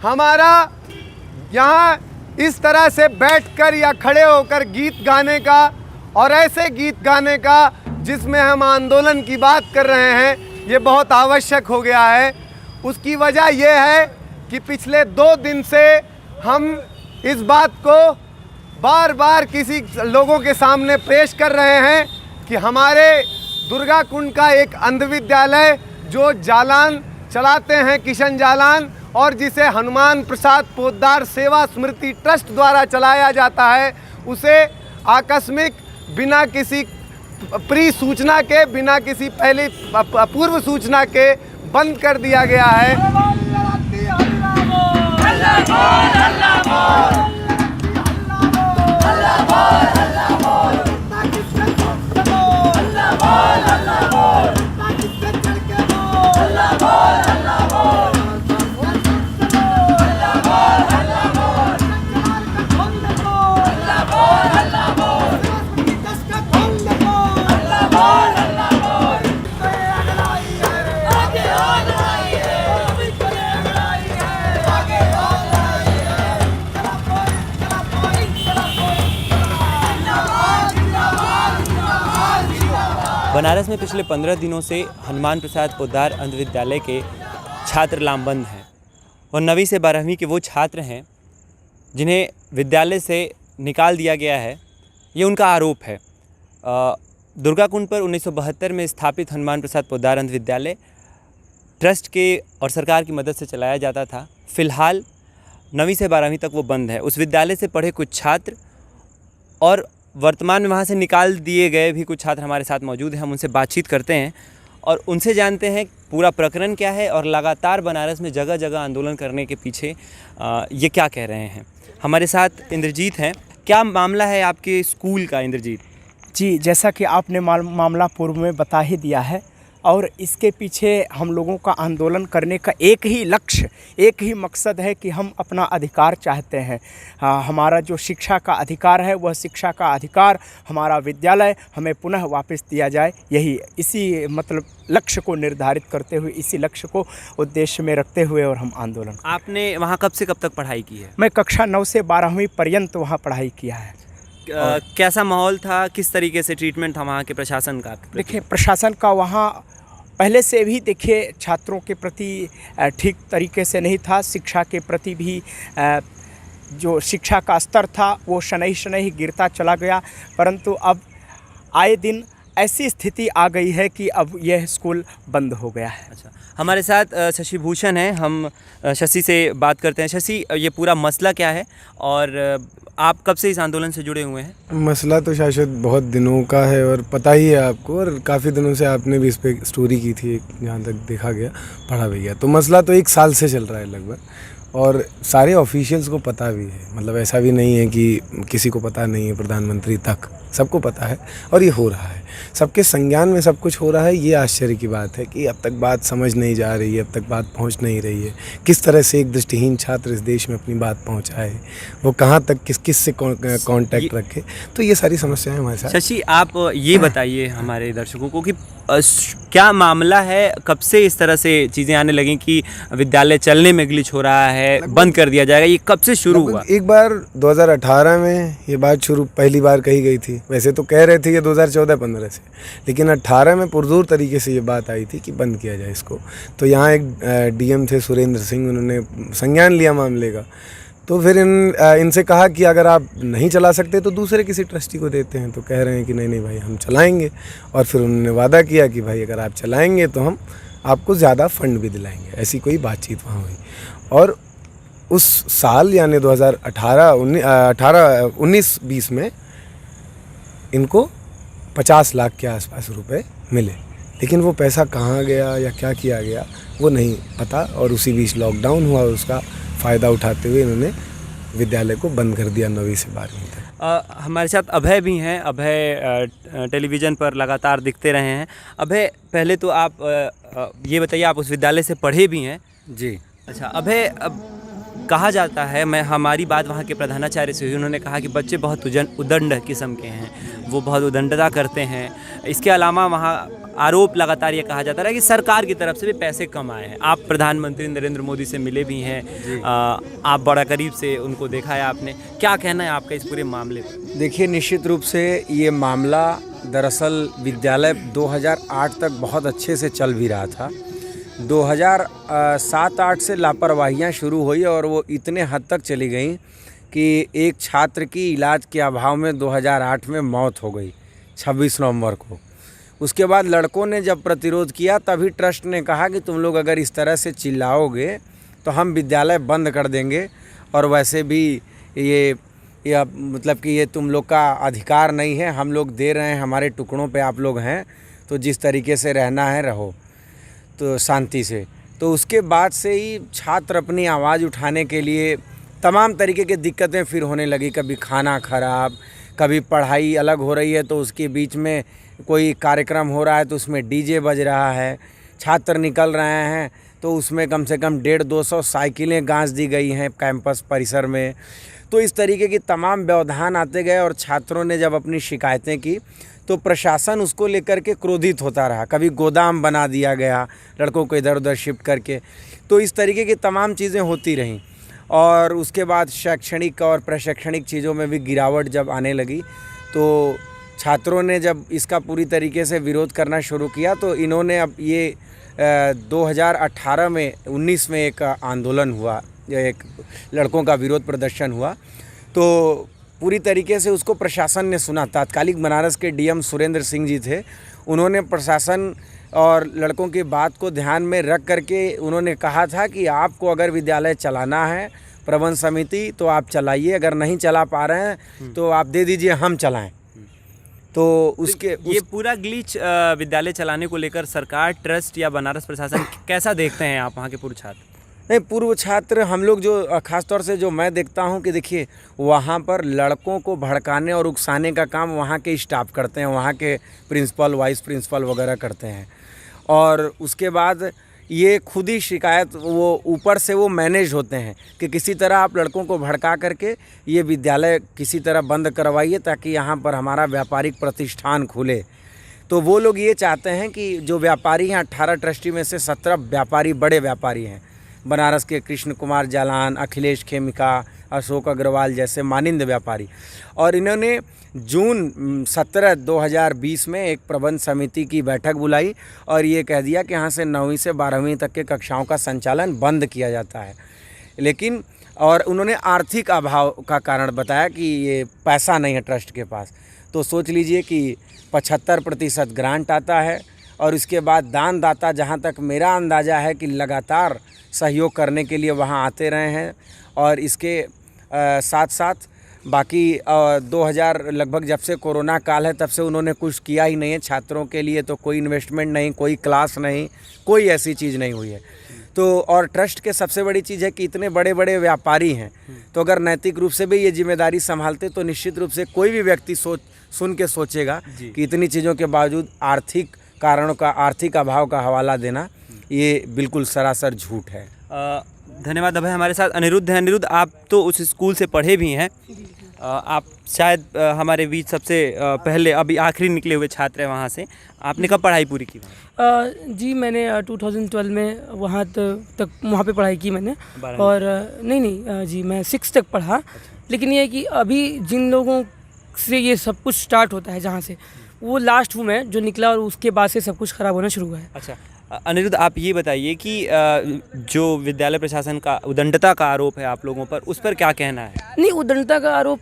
हमारा यहाँ इस तरह से बैठकर या खड़े होकर गीत गाने का और ऐसे गीत गाने का जिसमें हम आंदोलन की बात कर रहे हैं, ये बहुत आवश्यक हो गया है। उसकी वजह यह है कि पिछले 2 दिन से हम इस बात को बार बार किसी लोगों के सामने पेश कर रहे हैं कि हमारे दुर्गा कुंड का एक अंध विद्यालय जो जालान चलाते हैं किशन जालान, और जिसे हनुमान प्रसाद पोद्दार सेवा स्मृति ट्रस्ट द्वारा चलाया जाता है, उसे आकस्मिक बिना किसी प्री सूचना के, बिना किसी पहले पूर्व सूचना के बंद कर दिया गया है। बनारस में पिछले 15 दिनों से हनुमान प्रसाद पोद्दार अंध विद्यालय के छात्र लामबंद हैं और 9वीं से 12वीं के वो छात्र हैं जिन्हें विद्यालय से निकाल दिया गया है। ये उनका आरोप है। दुर्गा कुंड पर 1972 में स्थापित हनुमान प्रसाद पोद्दार अंध विद्यालय ट्रस्ट के और सरकार की मदद से चलाया जाता था। फ़िलहाल 9वीं से 12वीं तक वो बंद है। उस विद्यालय से पढ़े कुछ छात्र और वर्तमान में वहाँ से निकाल दिए गए भी कुछ छात्र हमारे साथ मौजूद हैं। हम उनसे बातचीत करते हैं और उनसे जानते हैं पूरा प्रकरण क्या है और लगातार बनारस में जगह जगह आंदोलन करने के पीछे ये क्या कह रहे हैं। हमारे साथ इंद्रजीत हैं। क्या मामला है आपके स्कूल का, इंद्रजीत? जी, जैसा कि आपने मामला पूर्व में बता ही दिया है, और इसके पीछे हम लोगों का आंदोलन करने का एक ही लक्ष्य, एक ही मकसद है कि हम अपना अधिकार चाहते हैं। हमारा जो शिक्षा का अधिकार है, वह शिक्षा का अधिकार हमारा विद्यालय हमें पुनः वापस दिया जाए। यही इसी मतलब लक्ष्य को निर्धारित करते हुए, इसी लक्ष्य को उद्देश्य में रखते हुए और हम आंदोलन। आपने वहाँ कब से कब तक पढ़ाई की है? मैं कक्षा 9 से 12वीं पर्यंत वहाँ पढ़ाई किया है। कैसा माहौल था, किस तरीके से ट्रीटमेंट था वहाँ के प्रशासन का? देखिए, प्रशासन का वहाँ पहले से भी देखिए छात्रों के प्रति ठीक तरीके से नहीं था। शिक्षा के प्रति भी जो शिक्षा का स्तर था वो शनैः शनैः गिरता चला गया, परंतु अब आए दिन ऐसी स्थिति आ गई है कि अब यह स्कूल बंद हो गया है। अच्छा, हमारे साथ शशि भूषण हैं। हम शशि से बात करते हैं। शशि, ये पूरा मसला क्या है और आप कब से इस आंदोलन से जुड़े हुए हैं? मसला तो शायद बहुत दिनों का है और पता ही है आपको, और काफ़ी दिनों से आपने भी इस पर स्टोरी की थी, जहाँ तक देखा गया, पढ़ा भी गया। तो मसला तो 1 साल से चल रहा है लगभग, और सारे ऑफिशियल्स को पता भी है। मतलब ऐसा भी नहीं है कि किसी को पता नहीं है, प्रधानमंत्री तक सबको पता है और ये हो रहा है। सबके संज्ञान में सब कुछ हो रहा है। ये आश्चर्य की बात है कि अब तक बात समझ नहीं जा रही है, अब तक बात पहुंच नहीं रही है। किस तरह से एक दृष्टिहीन छात्र इस देश में अपनी बात पहुंचाए, वो कहां तक किस से कांटेक्ट रखे, तो ये सारी समस्याएं हमारे साथ। शशि, आप ये बताइए हमारे दर्शकों को कि क्या मामला है, कब से इस तरह से चीज़ें आने लगी कि विद्यालय चलने में ग्लिच हो रहा है, बंद कर दिया जाएगा? ये कब से शुरू हुआ? एक बार 2018 में ये बात पहली बार कही गई थी। वैसे तो कह रहे थे ये 2014-15 से, लेकिन 18 में पुरजोर तरीके से ये बात आई थी कि बंद किया जाए इसको। तो यहाँ एक डीएम थे सुरेंद्र सिंह, उन्होंने संज्ञान लिया मामले का। तो फिर इनसे कहा कि अगर आप नहीं चला सकते तो दूसरे किसी ट्रस्टी को देते हैं। तो कह रहे हैं कि नहीं भाई, हम चलाएंगे। और फिर उन्होंने वादा किया कि भाई अगर आप चलाएंगे तो हम आपको ज़्यादा फंड भी दिलाएंगे। ऐसी कोई बातचीत वहाँ हुई। और उस साल यानी 2019-20 में इनको 50 लाख के आसपास रुपए मिले, लेकिन वो पैसा कहाँ गया या क्या किया गया वो नहीं पता। और उसी बीच लॉकडाउन हुआ और उसका फ़ायदा उठाते हुए इन्होंने विद्यालय को बंद कर दिया 9वीं से 12वीं तक। हमारे साथ अभय भी हैं। अभय टेलीविज़न पर लगातार दिखते रहे हैं। अभय, पहले तो आप ये बताइए, आप उस विद्यालय से पढ़े भी हैं? जी। अच्छा अभय, अब कहा जाता है, मैं हमारी बात वहाँ के प्रधानाचार्य से हुई, उन्होंने कहा कि बच्चे बहुत उदंड किस्म के हैं, वो बहुत उदंडता करते हैं। इसके अलावा वहाँ आरोप लगातार ये कहा जाता रहा कि सरकार की तरफ से भी पैसे कम आए हैं। आप प्रधानमंत्री नरेंद्र मोदी से मिले भी हैं, आप बड़ा करीब से उनको देखा है आपने, क्या कहना है आपका इस पूरे मामले पर? देखिए, निश्चित रूप से ये मामला दरअसल विद्यालय 2008 तक बहुत अच्छे से चल भी रहा था। 2007-8 से लापरवाहियाँ शुरू हुई और वो इतने हद तक चली गई कि एक छात्र की इलाज के अभाव में 2008 में मौत हो गई 26 नवंबर को। उसके बाद लड़कों ने जब प्रतिरोध किया तभी ट्रस्ट ने कहा कि तुम लोग अगर इस तरह से चिल्लाओगे तो हम विद्यालय बंद कर देंगे, और वैसे भी ये मतलब कि ये तुम लोग का अधिकार नहीं है, हम लोग दे रहे हैं, हमारे टुकड़ों पे आप लोग हैं, तो जिस तरीके से रहना है रहो, तो शांति से। तो उसके बाद से ही छात्र अपनी आवाज़ उठाने के लिए तमाम तरीके की दिक्कतें फिर होने लगी। कभी खाना खराब, कभी पढ़ाई अलग हो रही है तो उसके बीच में कोई कार्यक्रम हो रहा है तो उसमें डीजे बज रहा है, छात्र निकल रहे हैं तो उसमें कम से कम 150-200 साइकिलें गांच दी गई हैं कैंपस परिसर में। तो इस तरीके की तमाम व्यवधान आते गए और छात्रों ने जब अपनी शिकायतें की तो प्रशासन उसको लेकर के क्रोधित होता रहा। कभी गोदाम बना दिया गया लड़कों को इधर उधर शिफ्ट करके, तो इस तरीके की तमाम चीज़ें होती रहीं। और उसके बाद शैक्षणिक और प्रशैक्षणिक चीज़ों में भी गिरावट जब आने लगी तो छात्रों ने जब इसका पूरी तरीके से विरोध करना शुरू किया तो इन्होंने अब ये 2018 में 19 में एक आंदोलन हुआ, एक लड़कों का विरोध प्रदर्शन हुआ, तो पूरी तरीके से उसको प्रशासन ने सुना। तात्कालिक बनारस के डीएम सुरेंद्र सिंह जी थे, उन्होंने प्रशासन और लड़कों की बात को ध्यान में रख करके उन्होंने कहा था कि आपको अगर विद्यालय चलाना है प्रबंध समिति तो आप चलाइए, अगर नहीं चला पा रहे हैं तो आप दे दीजिए, हम चलाएं। तो ये पूरा ग्लिच विद्यालय चलाने को लेकर सरकार, ट्रस्ट या बनारस प्रशासन कैसा देखते हैं आप वहाँ के पूर्व छात्र? नहीं, पूर्व छात्र हम लोग जो ख़ास तौर से जो मैं देखता हूँ कि देखिए वहाँ पर लड़कों को भड़काने और उकसाने का काम वहाँ के स्टाफ करते हैं, वहाँ के प्रिंसिपल, वाइस प्रिंसिपल वगैरह करते हैं। और उसके बाद ये खुद ही शिकायत वो ऊपर से वो मैनेज होते हैं कि किसी तरह आप लड़कों को भड़का करके ये विद्यालय किसी तरह बंद करवाइए ताकि यहाँ पर हमारा व्यापारिक प्रतिष्ठान खुले। तो वो लोग ये चाहते हैं कि जो व्यापारी हैं 18 ट्रस्टी में से 17 व्यापारी बड़े व्यापारी हैं, बनारस के कृष्ण कुमार जालान, अखिलेश खेमिका, अशोक अग्रवाल जैसे मानिंद व्यापारी, और इन्होंने जून 17, 2020 में एक प्रबंध समिति की बैठक बुलाई और ये कह दिया कि यहाँ से 9वीं से 12वीं तक के कक्षाओं का संचालन बंद किया जाता है। लेकिन और उन्होंने आर्थिक अभाव का कारण बताया कि ये पैसा नहीं है ट्रस्ट के पास। तो सोच लीजिए कि 75% ग्रांट आता है और इसके बाद दानदाता, जहाँ तक मेरा अंदाज़ा है कि लगातार सहयोग करने के लिए वहाँ आते रहे हैं। और इसके साथ साथ बाकी 2000 लगभग जब से कोरोना काल है तब से उन्होंने कुछ किया ही नहीं है छात्रों के लिए। तो कोई इन्वेस्टमेंट नहीं, कोई क्लास नहीं, कोई ऐसी चीज़ नहीं हुई है। तो और ट्रस्ट के सबसे बड़ी चीज़ है कि इतने बड़े बड़े व्यापारी हैं, तो अगर नैतिक रूप से भी ये जिम्मेदारी संभालते तो निश्चित रूप से कोई भी व्यक्ति सुन के सोचेगा कि इतनी चीज़ों के बावजूद आर्थिक कारणों का, आर्थिक अभाव का हवाला देना ये बिल्कुल सरासर झूठ है। धन्यवाद अभय। हमारे साथ अनिरुद्ध हैं। अनिरुद्ध, आप तो उस स्कूल से पढ़े भी हैं, आप शायद हमारे बीच सबसे पहले अभी आखिरी निकले हुए छात्र हैं वहाँ से। आपने कब पढ़ाई पूरी की? जी मैंने 2012 में वहाँ तक वहाँ पे पढ़ाई की मैंने। और नहीं जी मैं 6 तक पढ़ा। लेकिन ये है कि अभी जिन लोगों से ये सब कुछ स्टार्ट होता है, जहाँ से वो लास्ट हूँ मैं जो निकला, और उसके बाद से सब कुछ ख़राब होना शुरू हुआ है। अच्छा अनिरुद्ध, आप ये बताइए कि जो विद्यालय प्रशासन का उद्दंडता का आरोप है आप लोगों पर, उस पर क्या कहना है? नहीं, उद्दंडता का आरोप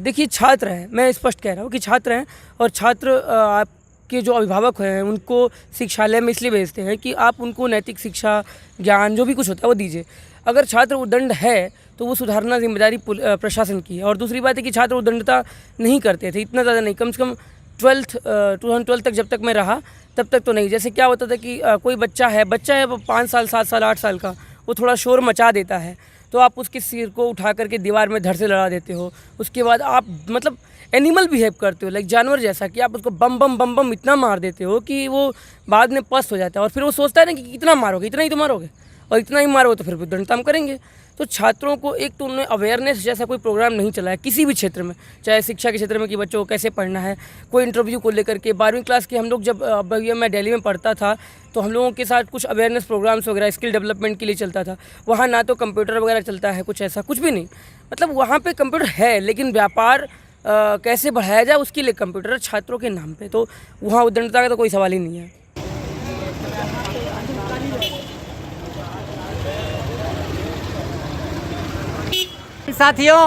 देखिए छात्र हैं, मैं स्पष्ट कह रहा हूँ कि छात्र हैं, और छात्र आपके जो अभिभावक हैं उनको शिक्षालय में इसलिए भेजते हैं कि आप उनको नैतिक शिक्षा, ज्ञान जो भी कुछ होता है वो दीजिए। अगर छात्र उद्दंड है तो वो सुधारना जिम्मेदारी प्रशासन की है। और दूसरी बात है कि छात्र उद्दंडता नहीं करते थे, इतना ज़्यादा नहीं, कम से कम 2012 तक जब तक मैं रहा तब तक तो नहीं। जैसे क्या होता था कि कोई बच्चा है 5 साल, 7 साल, 8 साल का, वो थोड़ा शोर मचा देता है तो आप उसके सिर को उठा करके दीवार में धड़ से लड़ा देते हो। उसके बाद आप मतलब एनिमल बिहेव करते हो, लाइक जानवर जैसा, कि आप उसको बम बम बम बम इतना मार देते हो कि वो बाद में पस्त हो जाता है। और फिर वो सोचता है ना कि कितना मारोगे, इतना ही तो मारोगे। और इतना ही मारो तो फिर दंडता हम करेंगे। तो छात्रों को एक तो उन्हें अवेयरनेस जैसा कोई प्रोग्राम नहीं चला है किसी भी क्षेत्र में, चाहे शिक्षा के क्षेत्र में कि बच्चों को कैसे पढ़ना है, कोई इंटरव्यू को लेकर के। 12वीं क्लास के हम लोग जब भैया मैं दिल्ली में पढ़ता था तो हम लोगों के साथ कुछ अवेयरनेस प्रोग्राम्स वगैरह स्किल डेवलपमेंट के लिए चलता था। वहाँ ना तो कंप्यूटर वगैरह चलता है, कुछ ऐसा कुछ भी नहीं। मतलब वहाँ पे कंप्यूटर है लेकिन व्यापार कैसे बढ़ाया जाए उसके लिए कंप्यूटर छात्रों के नाम पे, तो वहाँ उद्दंडता का तो कोई सवाल ही नहीं है। साथियों,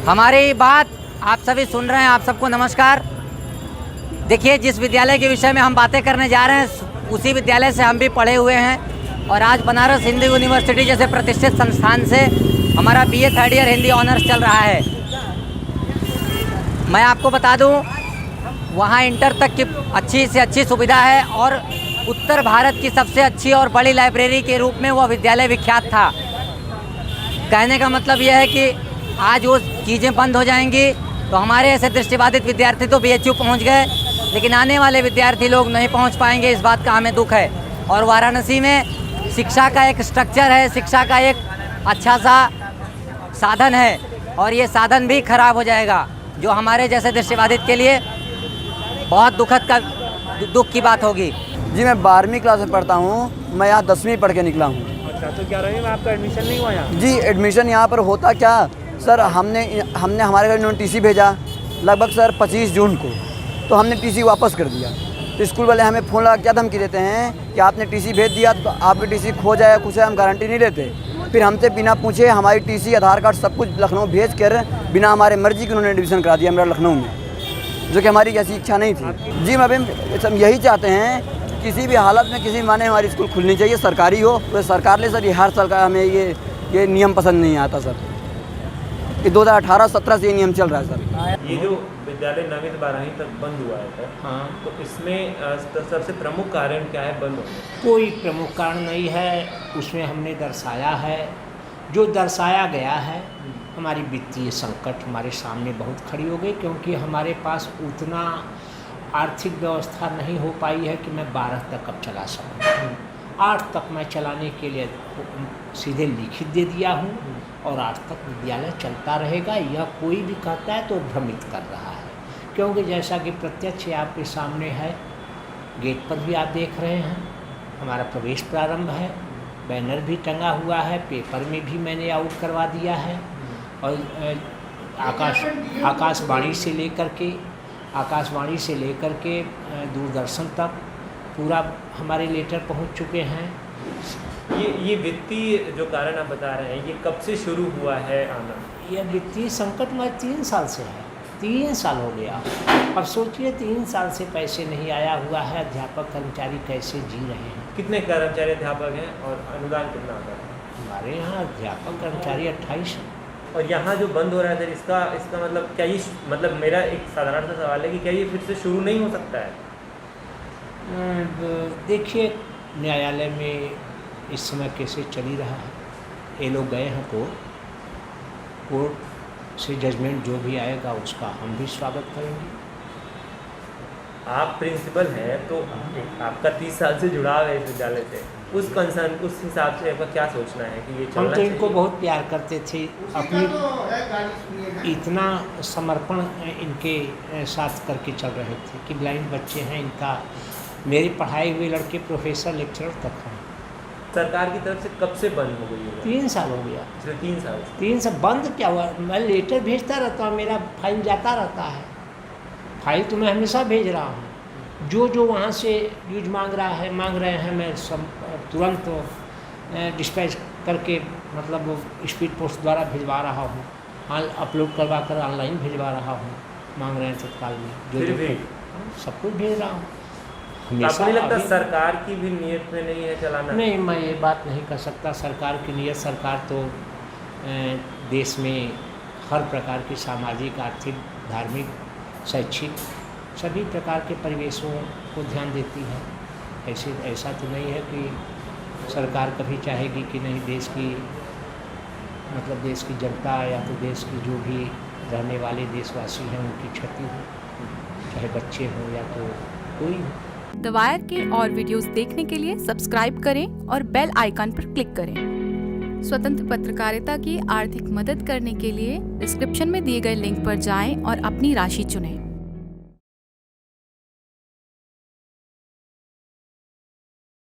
हमारी बात आप सभी सुन रहे हैं, आप सबको नमस्कार। देखिए, जिस विद्यालय के विषय में हम बातें करने जा रहे हैं उसी विद्यालय से हम भी पढ़े हुए हैं और आज बनारस हिंदू यूनिवर्सिटी जैसे प्रतिष्ठित संस्थान से हमारा BA 3rd year Hindi honours चल रहा है। मैं आपको बता दूं, वहाँ इंटर तक की अच्छी से अच्छी सुविधा है और उत्तर भारत की सबसे अच्छी और बड़ी लाइब्रेरी के रूप में वह विद्यालय विख्यात था। कहने का मतलब यह है कि आज वो चीज़ें बंद हो जाएंगी तो हमारे ऐसे दृष्टिबाधित विद्यार्थी तो BHU पहुंच गए, लेकिन आने वाले विद्यार्थी लोग नहीं पहुंच पाएंगे, इस बात का हमें दुख है। और वाराणसी में शिक्षा का एक स्ट्रक्चर है, शिक्षा का एक अच्छा सा साधन है और ये साधन भी खराब हो जाएगा, जो हमारे जैसे दृष्टिबाधित के लिए बहुत दुख की बात होगी। जी, मैं 12वीं क्लास में पढ़ता हूँ, मैं यहाँ 10वीं पढ़ के निकला हूँ। अच्छा, तो 11वीं में आपका एडमिशन नहीं हुआ यहाँ? जी, एडमिशन यहाँ पर होता क्या सर, हमने हमारे घर इन्होंने TC भेजा लगभग सर 25 जून को, तो हमने TC वापस कर दिया। तो स्कूल वाले हमें फ़ोन लगा क्या धमकी देते हैं कि आपने TC भेज दिया तो आपकी TC खो जाए, कुछ है, हम गारंटी नहीं लेते। फिर हमसे बिना पूछे हमारी TC, आधार कार्ड सब कुछ लखनऊ भेज कर बिना हमारे मर्जी के उन्होंने एडमिशन करा दिया मेरा लखनऊ में, जो कि हमारी ऐसी इच्छा नहीं थी। जी, मैं हम यही चाहते हैं किसी भी हालत में किसी माने हमारी स्कूल खुलनी चाहिए, सरकारी हो तो सरकार ले सर। ये हर साल का हमें ये नियम पसंद नहीं आता सर। ये 2018-17 से ये नियम चल रहा है सर। ये जो विद्यालय 9वीं से 12वीं तक बंद हुआ है सर, हाँ, तो इसमें सबसे प्रमुख कारण क्या है बंद होने? कोई प्रमुख कारण नहीं है, उसमें हमने दर्शाया है, जो दर्शाया गया है। हमारी वित्तीय संकट हमारे सामने बहुत खड़ी हो गई, क्योंकि हमारे पास उतना आर्थिक व्यवस्था नहीं हो पाई है कि मैं 12 तक अब चला सकूं। 8 तक मैं चलाने के लिए सीधे लिखित दे दिया हूं और 8 तक विद्यालय चलता रहेगा। यह कोई भी कहता है तो भ्रमित कर रहा है, क्योंकि जैसा कि प्रत्यक्ष आपके सामने है, गेट पर भी आप देख रहे हैं, हमारा प्रवेश प्रारंभ है, बैनर भी टंगा हुआ है, पेपर में भी मैंने आउट करवा दिया है और आकाशवाणी से लेकर के दूरदर्शन तक पूरा हमारे लेटर पहुंच चुके हैं। ये वित्तीय जो कारण आप बता रहे हैं, ये कब से शुरू हुआ है आना? यह वित्तीय संकट में 3 साल से है, 3 साल हो गया। अब सोचिए 3 साल से पैसे नहीं आया हुआ है, अध्यापक कर्मचारी कैसे जी रहे हैं? कितने कर्मचारी अध्यापक हैं और अनुदान कितना आता है? हमारे यहाँ अध्यापक कर्मचारी 28 हैं। और यहाँ जो बंद हो रहा है सर, इसका मतलब क्या ये, मतलब मेरा एक साधारण सा सवाल है कि क्या ये फिर से शुरू नहीं हो सकता है? देखिए, न्यायालय में इस समय केसेस चल ही रहा है, ये लोग गए हैं कोर्ट से जजमेंट जो भी आएगा उसका हम भी स्वागत करेंगे। आप प्रिंसिपल हैं तो आपका 30 साल से जुड़ाव है इस विद्यालय से, उस कंसर्न, उस हिसाब से आपका क्या सोचना है कि ये चलना हम तो इनको बहुत प्यार करते थे, अपनी इतना समर्पण इनके साथ करके चल रहे थे कि ब्लाइंड बच्चे हैं, इनका मेरे पढ़ाए हुए लड़के प्रोफेसर लेक्चरर तक हैं। सरकार की तरफ से कब से बंद हो गई है? 3 साल हो गया। सिर्फ 3 साल? 3 साल बंद क्या हुआ, मैं लेटर भेजता रहता हूँ, मेरा फाइल जाता रहता है, फाइल तो मैं हमेशा भेज रहा हूँ। जो वहाँ से न्यूज मांग रहे हैं, मैं सब तुरंत डिस्पैच करके, मतलब स्पीड पोस्ट द्वारा भिजवा रहा हूँ, अपलोड करवा कर ऑनलाइन भिजवा रहा हूँ। मांग रहे हैं तत्काल में, जो सब कुछ भेज रहा हूँ। आपको नहीं लगता सरकार की भी नीयत में नहीं है चलाना? नहीं, मैं ये बात नहीं कर सकता सरकार की नीयत। सरकार तो देश में हर प्रकार की सामाजिक, आर्थिक, धार्मिक, शैक्षिक सभी प्रकार के परिवेशों को ध्यान देती है। ऐसा तो नहीं है कि सरकार कभी चाहेगी कि नहीं देश की, मतलब देश की जनता या तो देश की जो भी रहने वाले देशवासी हैं उनकी क्षति हो, चाहे बच्चे हों या तो कोई हो। द वायर के और वीडियोस देखने के लिए सब्सक्राइब करें और बेल आइकन पर क्लिक करें। स्वतंत्र पत्रकारिता की आर्थिक मदद करने के लिए डिस्क्रिप्शन में दिए गए लिंक पर जाएं और अपनी राशि चुनें।